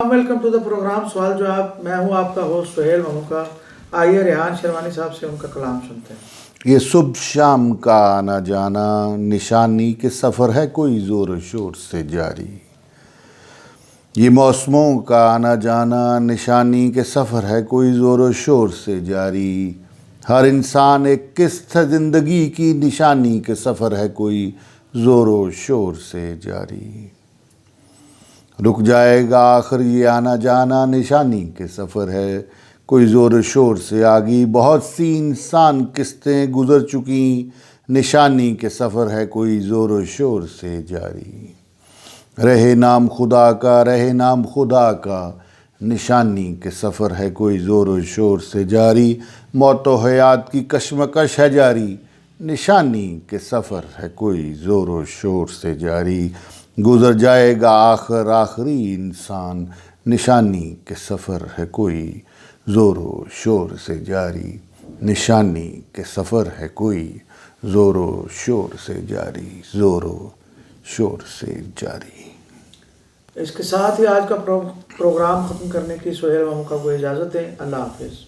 Welcome to the programme सवाल जवाब। मैं हूं आपका होस्ट सुहेल ममुका। आइए रेहान शेरवानी साहब से उनका कलाम सुनते हैं। ये सुबह शाम का आना जाना निशानी के सफ़र है कोई ज़ोर शोर से जारी। ये मौसमों का आना जाना निशानी के सफ़र है कोई ज़ोर शोर से जारी। हर इंसान एक किस्त है ज़िंदगी की, निशानी के सफ़र है कोई ज़ोर शोर से जारी। रुक जाएगा आखिर ये आना जाना, निशानी के सफ़र है कोई ज़ोर शोर से आगी। बहुत सी इंसान किस्तें गुज़र चुकी, निशानी के सफ़र है कोई ज़ोर शोर से जारी। रहे नाम खुदा का, रहे नाम खुदा का, निशानी के सफ़र है कोई ज़ोर शोर से जारी। मौत व हयात की कशमकश है जारी, निशानी के सफ़र है कोई ज़ोर शोर से जारी। गुज़र जाएगा आखिर आखिरी इंसान, निशानी के सफ़र है कोई ज़ोरो शोर से जारी। निशानी के सफ़र है कोई ज़ोरो शोर से जारी, ज़ोरो शोर से जारी। इसके साथ ही आज का प्रोग्राम ख़त्म करने की सुहेल ममुका को इजाज़त दें। अल्लाह हाफिज़।